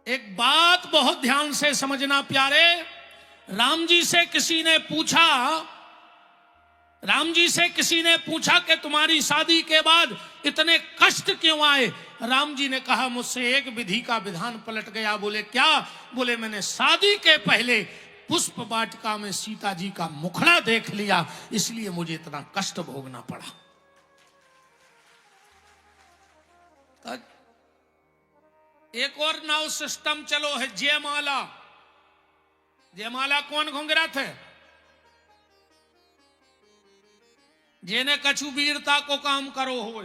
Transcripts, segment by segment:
एक बात बहुत ध्यान से समझना प्यारे। राम जी से किसी ने पूछा कि तुम्हारी शादी के बाद इतने कष्ट क्यों आए। राम जी ने कहा मुझसे एक विधि का विधान पलट गया। बोले क्या? बोले मैंने शादी के पहले पुष्प वाटिका में सीता जी का मुखड़ा देख लिया, इसलिए मुझे इतना कष्ट भोगना पड़ा। एक और नाव सिस्टम चलो है जयमाला। जयमाला कौन घुंघरा थे? जेने कछु वीरता को काम करो हो।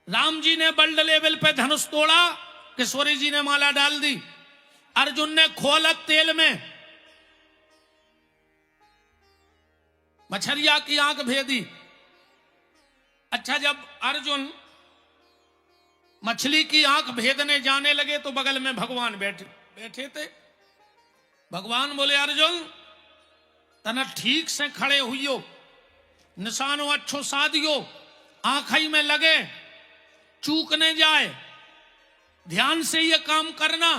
राम जी ने वर्ल्ड लेवल पे धनुष तोड़ा, किशोरी जी ने माला डाल दी। अर्जुन ने खोलक तेल में मछरिया की आंख भेदी। अच्छा, जब अर्जुन मछली की आंख भेदने जाने लगे तो बगल में भगवान बैठे थे। भगवान बोले अर्जुन तना ठीक से खड़े हुइयो, निशानो अच्छो साधियो, आंखई में लगे, चूक नहीं जाए, ध्यान से ये काम करना।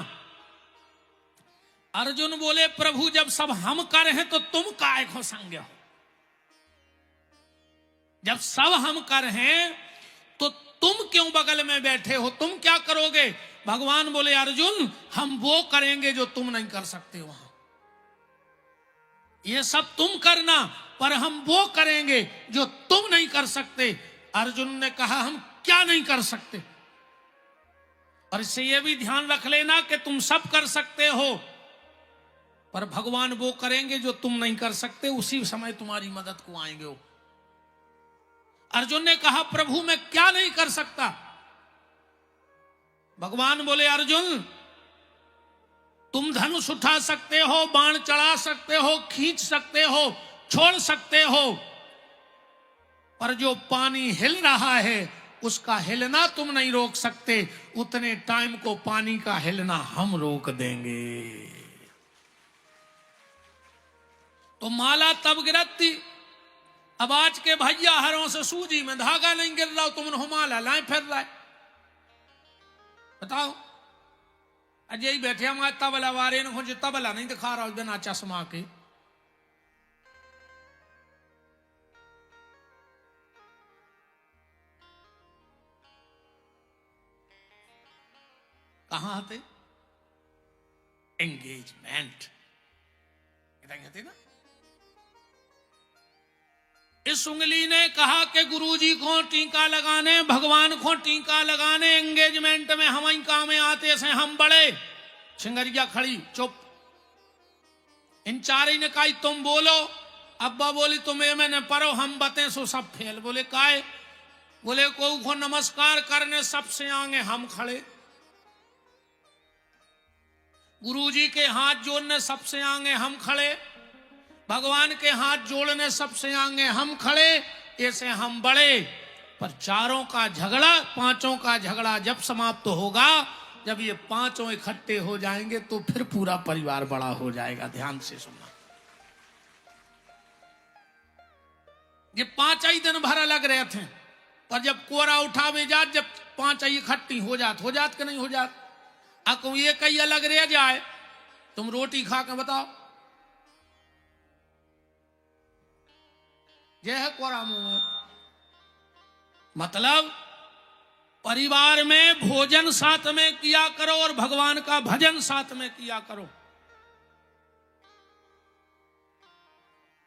अर्जुन बोले प्रभु जब सब हम कर हैं तो तुम काहे को संग हो? जब सब हम कर हैं तो तुम क्यों बगल में बैठे हो? तुम क्या करोगे? भगवान बोले अर्जुन हम वो करेंगे जो तुम नहीं कर सकते। वहां ये सब तुम करना, पर हम वो करेंगे जो तुम नहीं कर सकते। अर्जुन ने कहा हम क्या नहीं कर सकते? और इससे ये भी ध्यान रख लेना कि तुम सब कर सकते हो, पर भगवान वो करेंगे जो तुम नहीं कर सकते, उसी समय तुम्हारी मदद को आएंगे वो। अर्जुन ने कहा प्रभु मैं क्या नहीं कर सकता? भगवान बोले अर्जुन तुम धनुष उठा सकते हो, बाण चढ़ा सकते हो, खींच सकते हो, छोड़ सकते हो, पर जो पानी हिल रहा है उसका हिलना तुम नहीं रोक सकते। उतने टाइम को पानी का हिलना हम रोक देंगे। तो माला तब गिरती। अब आज के भैया हरों से सूजी में धागा नहीं गिर रहा, तुम माला लाए फिर रहा है। बताओ अजय बैठे हम तबला वारे ने मुझे तबला नहीं दिखा रहा बिना चश्मा के। कहां थे? एंगेजमेंट कहते ना। इस उंगली ने कहा कि गुरुजी को टीका लगाने, भगवान को टीका लगाने, एंगेजमेंट में हम ही काम आते से हम बड़े। सिंगरिया खड़ी चुप। इन चार ने कहा तुम बोलो। अब्बा बोली तुम ये मैंने पढ़ो, हम बते सो सब फेल। बोले काहे? बोले को नमस्कार करने सबसे आगे हम खड़े, गुरुजी के हाथ जोड़ने सबसे आगे हम खड़े, भगवान के हाथ जोड़ने सबसे आगे हम खड़े, ऐसे हम बड़े। पर चारों का झगड़ा, पांचों का झगड़ा जब समाप्त होगा, जब ये पांचों इकट्ठे हो जाएंगे तो फिर पूरा परिवार बड़ा हो जाएगा। ध्यान से सुनना। ये पांच ही दिन भर अलग रहे थे, पर जब कोरा उठावे जात, जब पांच ही इकट्ठी हो जात कि नहीं हो जात? अको ये कई अलग रह जाए, तुम रोटी खा के बताओ। यह है कोरा मुंह। मतलब परिवार में भोजन साथ में किया करो और भगवान का भजन साथ में किया करो।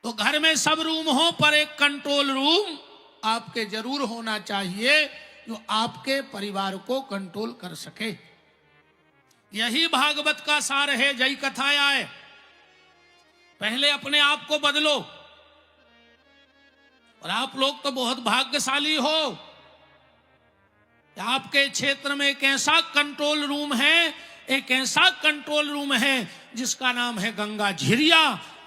तो घर में सब रूम हो, पर एक कंट्रोल रूम आपके जरूर होना चाहिए जो आपके परिवार को कंट्रोल कर सके। यही भागवत का सार है। जय कथाया है। पहले अपने आप को बदलो। और आप लोग तो बहुत भाग्यशाली हो, आपके क्षेत्र में एक ऐसा कंट्रोल रूम है, एक ऐसा कंट्रोल रूम है जिसका नाम है गंगा झिरिया।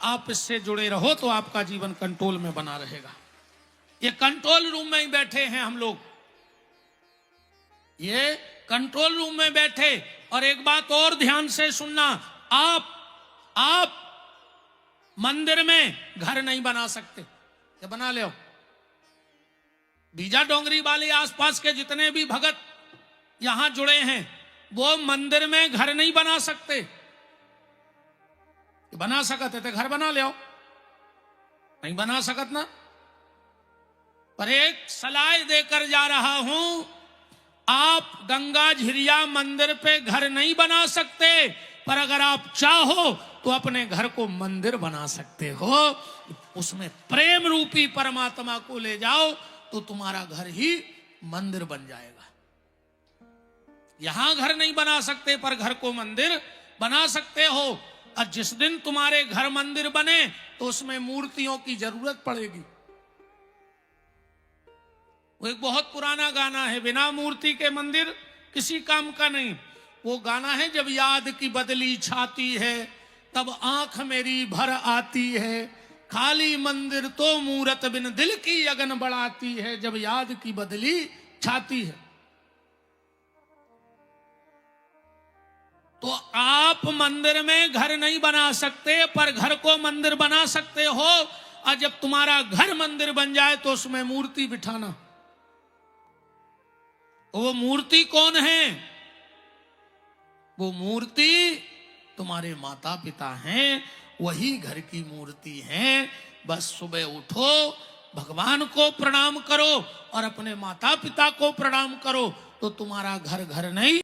आप इससे जुड़े रहो तो आपका जीवन कंट्रोल में बना रहेगा। ये कंट्रोल रूम में ही बैठे हैं हम लोग, ये कंट्रोल रूम में बैठे। और एक बात और ध्यान से सुनना, आप मंदिर में घर नहीं बना सकते। ये बना ले। बीजा डोंगरी वाले आसपास के जितने भी भगत यहां जुड़े हैं, वो मंदिर में घर नहीं बना सकते। बना सकते थे घर बना ले आओ, नहीं बना सकत ना। पर एक सलाह देकर जा रहा हूं, आप गंगा झिरिया मंदिर पे घर नहीं बना सकते, पर अगर आप चाहो तो अपने घर को मंदिर बना सकते हो। उसमें प्रेम रूपी परमात्मा को ले जाओ तो तुम्हारा घर ही मंदिर बन जाएगा। यहां घर नहीं बना सकते, पर घर को मंदिर बना सकते हो। और जिस दिन तुम्हारे घर मंदिर बने तो उसमें मूर्तियों की जरूरत पड़ेगी। वो एक बहुत पुराना गाना है, बिना मूर्ति के मंदिर किसी काम का नहीं। वो गाना है, जब याद की बदली छाती है तब आंख मेरी भर आती है, खाली मंदिर तो मूरत बिन दिल की अगन बढ़ाती है। जब याद की बदली छाती है, तो आप मंदिर में घर नहीं बना सकते, पर घर को मंदिर बना सकते हो। और जब तुम्हारा घर मंदिर बन जाए तो उसमें मूर्ति बिठाना। वो मूर्ति कौन है? वो मूर्ति तुम्हारे माता पिता हैं, वही घर की मूर्ति हैं। बस सुबह उठो, भगवान को प्रणाम करो और अपने माता पिता को प्रणाम करो, तो तुम्हारा घर घर नहीं